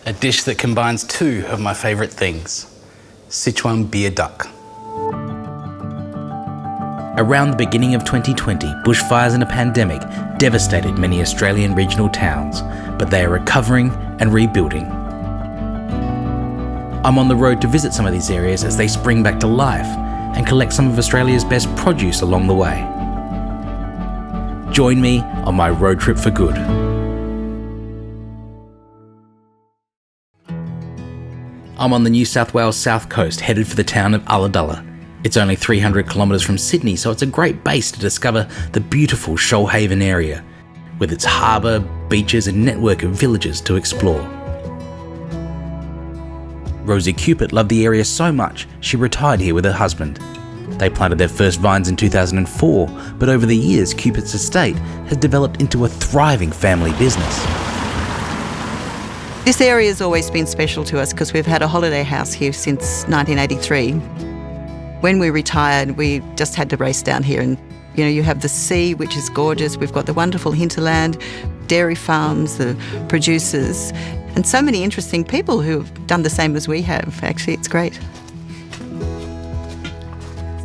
a dish that combines two of my favourite things, Sichuan beer duck. Around the beginning of 2020, bushfires and a pandemic devastated many Australian regional towns, but they are recovering and rebuilding. I'm on the road to visit some of these areas as they spring back to life and collect some of Australia's best produce along the way. Join me on my road trip for good. I'm on the New South Wales south coast, headed for the town of Ulladulla. It's only 300 kilometres from Sydney, so it's a great base to discover the beautiful Shoalhaven area, with its harbour, beaches and network of villages to explore. Rosie Cupitts loved the area so much, she retired here with her husband. They planted their first vines in 2004, but over the years, Cupitts' estate has developed into a thriving family business. This area has always been special to us because we've had a holiday house here since 1983. When we retired, we just had to race down here and, you have the sea, which is gorgeous. We've got the wonderful hinterland, dairy farms, the producers, and so many interesting people who have done the same as we have. Actually, it's great.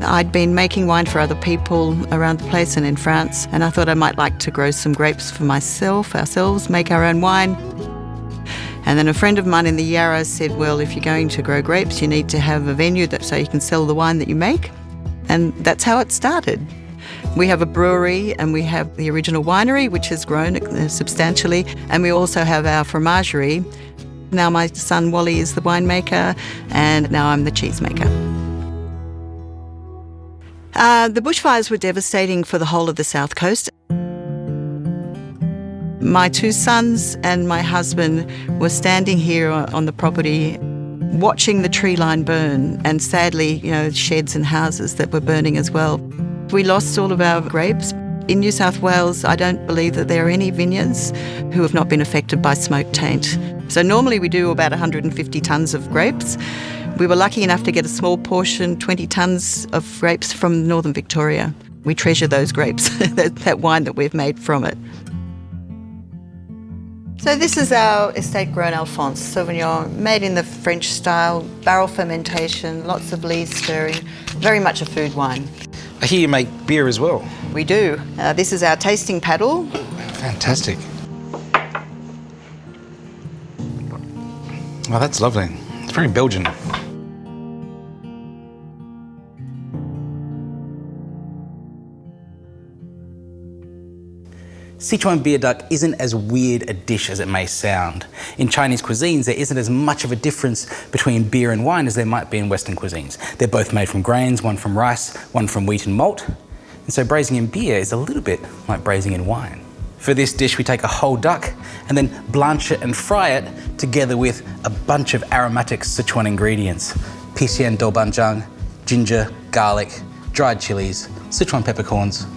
I'd been making wine for other people around the place and in France, and I thought I might like to grow some grapes for ourselves, make our own wine. And then a friend of mine in the Yarra said, well, if you're going to grow grapes, you need to have a venue so you can sell the wine that you make. And that's how it started. We have a brewery and we have the original winery, which has grown substantially. And we also have our fromagerie. Now my son Wally is the winemaker and now I'm the cheesemaker. The bushfires were devastating for the whole of the south coast. My two sons and my husband were standing here on the property watching the tree line burn and sadly, sheds and houses that were burning as well. We lost all of our grapes. In New South Wales, I don't believe that there are any vineyards who have not been affected by smoke taint. So normally we do about 150 tonnes of grapes. We were lucky enough to get a small portion, 20 tonnes of grapes from northern Victoria. We treasure those grapes, that wine that we've made from it. So this is our estate-grown Alphonse Sauvignon, made in the French style, barrel fermentation, lots of lees stirring, very much a food wine. I hear you make beer as well. We do. This is our tasting paddle. Fantastic. Oh, that's lovely. It's very Belgian. Sichuan beer duck isn't as weird a dish as it may sound. In Chinese cuisines, there isn't as much of a difference between beer and wine as there might be in Western cuisines. They're both made from grains, one from rice, one from wheat and malt. And so braising in beer is a little bit like braising in wine. For this dish, we take a whole duck and then blanch it and fry it together with a bunch of aromatic Sichuan ingredients. Pixian doubanjiang, ginger, garlic, dried chilies, Sichuan peppercorns.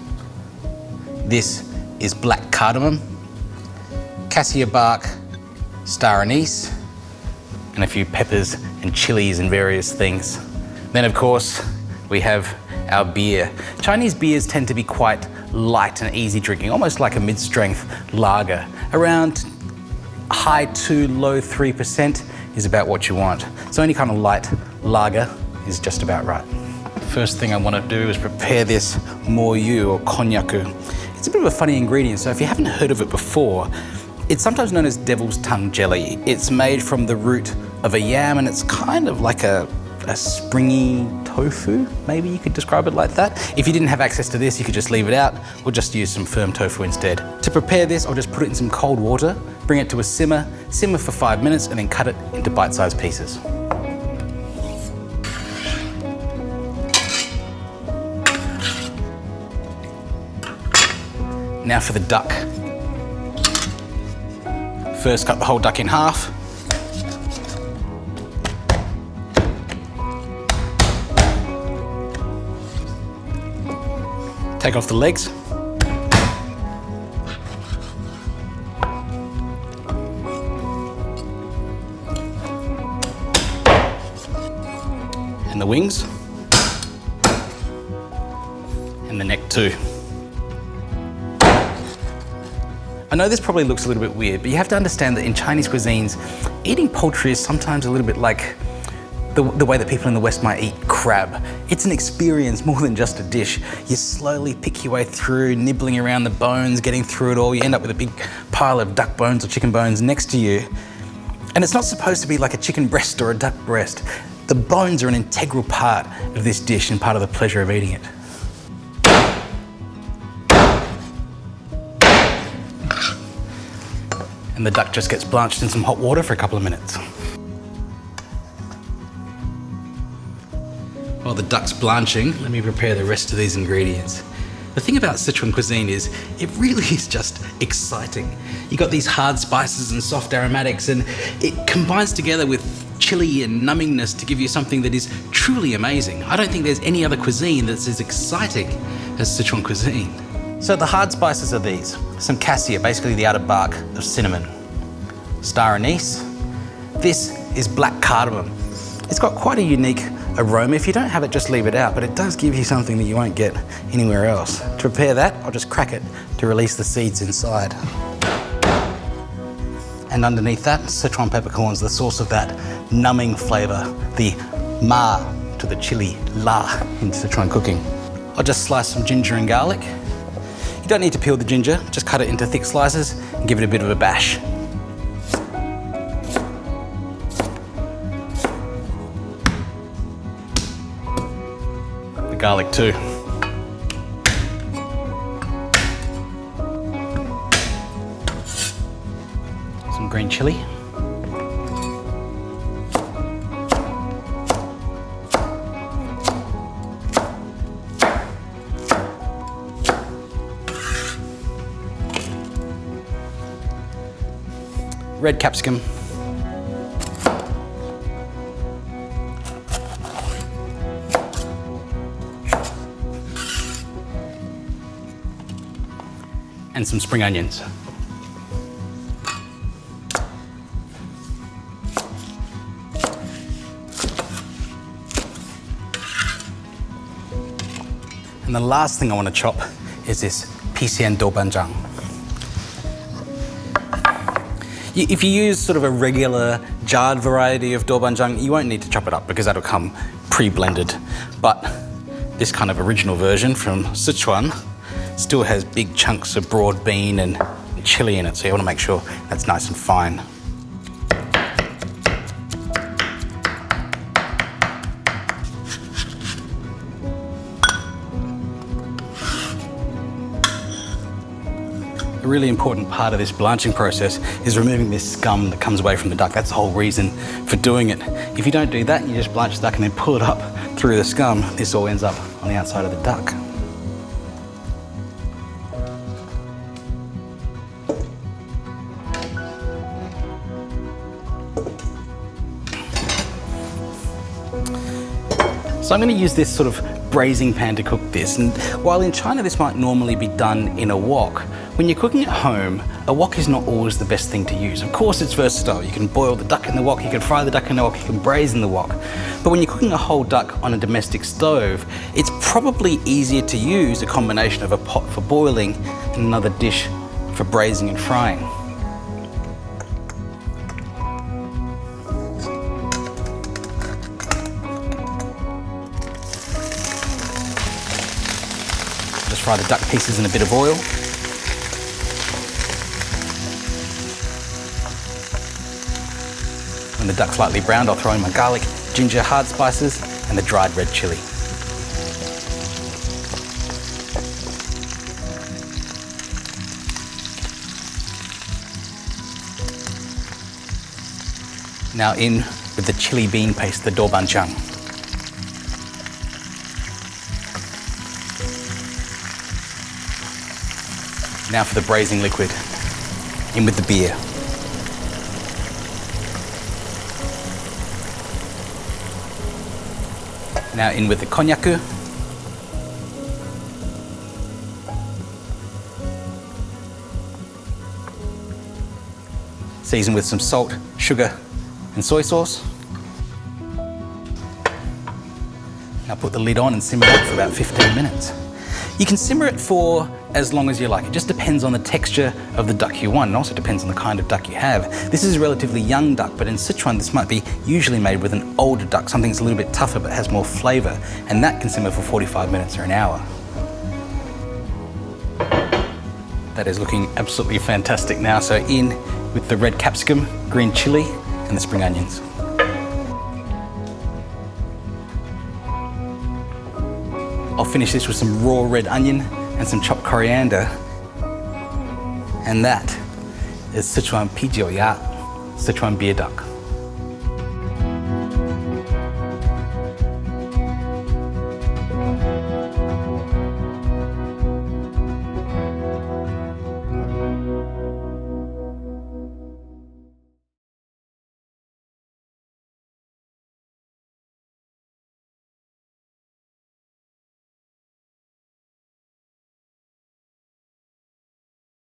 This is black cardamom, cassia bark, star anise, and a few peppers and chilies and various things. Then of course, we have our beer. Chinese beers tend to be quite light and easy drinking, almost like a mid-strength lager. Around high 2, low 3% is about what you want. So any kind of light lager is just about right. First thing I want to do is prepare this moyu or konnyaku. It's a bit of a funny ingredient, so if you haven't heard of it before, it's sometimes known as devil's tongue jelly. It's made from the root of a yam and it's kind of like a springy tofu, maybe you could describe it like that. If you didn't have access to this, you could just leave it out or just use some firm tofu instead. To prepare this, I'll just put it in some cold water, bring it to a simmer for 5 minutes and then cut it into bite-sized pieces. Now for the duck. First cut the whole duck in half. Take off the legs. And the wings. And the neck too. I know this probably looks a little bit weird, but you have to understand that in Chinese cuisines, eating poultry is sometimes a little bit like the way that people in the West might eat crab. It's an experience more than just a dish. You slowly pick your way through, nibbling around the bones, getting through it all. You end up with a big pile of duck bones or chicken bones next to you. And it's not supposed to be like a chicken breast or a duck breast. The bones are an integral part of this dish and part of the pleasure of eating it. And the duck just gets blanched in some hot water for a couple of minutes. While the duck's blanching, let me prepare the rest of these ingredients. The thing about Sichuan cuisine is it really is just exciting. You got these hard spices and soft aromatics, and it combines together with chili and numbingness to give you something that is truly amazing. I don't think there's any other cuisine that's as exciting as Sichuan cuisine. So the hard spices are these. Some cassia, basically the outer bark of cinnamon. Star anise. This is black cardamom. It's got quite a unique aroma. If you don't have it, just leave it out, but it does give you something that you won't get anywhere else. To prepare that, I'll just crack it to release the seeds inside. And underneath that, Sichuan peppercorns, the source of that numbing flavour, the ma to the chili, la in Sichuan cooking. I'll just slice some ginger and garlic. You don't need to peel the ginger, just cut it into thick slices and give it a bit of a bash. Garlic too. Some green chili. Red capsicum. And some spring onions. And the last thing I want to chop is this PCN doubanjiang. If you use sort of a regular jarred variety of doubanjiang, you won't need to chop it up because that'll come pre-blended. But this kind of original version from Sichuan still has big chunks of broad bean and chili in it, so you want to make sure that's nice and fine. A really important part of this blanching process is removing this scum that comes away from the duck. That's the whole reason for doing it. If you don't do that, you just blanch the duck and then pull it up through the scum, this all ends up on the outside of the duck. So I'm going to use this sort of braising pan to cook this, and while in China this might normally be done in a wok, when you're cooking at home, a wok is not always the best thing to use. Of course it's versatile. You can boil the duck in the wok, you can fry the duck in the wok, you can braise in the wok. But when you're cooking a whole duck on a domestic stove, it's probably easier to use a combination of a pot for boiling and another dish for braising and frying. Just fry the duck pieces in a bit of oil. When the duck's lightly browned, I'll throw in my garlic, ginger, hard spices, and the dried red chili. Now in with the chili bean paste, the doubanjiang. Now for the braising liquid. In with the beer. Now in with the cognac. Season with some salt, sugar, and soy sauce. Now put the lid on and simmer that for about 15 minutes. You can simmer it for as long as you like. It just depends on the texture of the duck you want, and also depends on the kind of duck you have. This is a relatively young duck, but in Sichuan this might be usually made with an older duck, something that's a little bit tougher but has more flavour, and that can simmer for 45 minutes or an hour. That is looking absolutely fantastic now. So in with the red capsicum, green chilli, and the spring onions. I'll finish this with some raw red onion and some chopped coriander. And that is Sichuan啤酒鸭, Sichuan beer duck.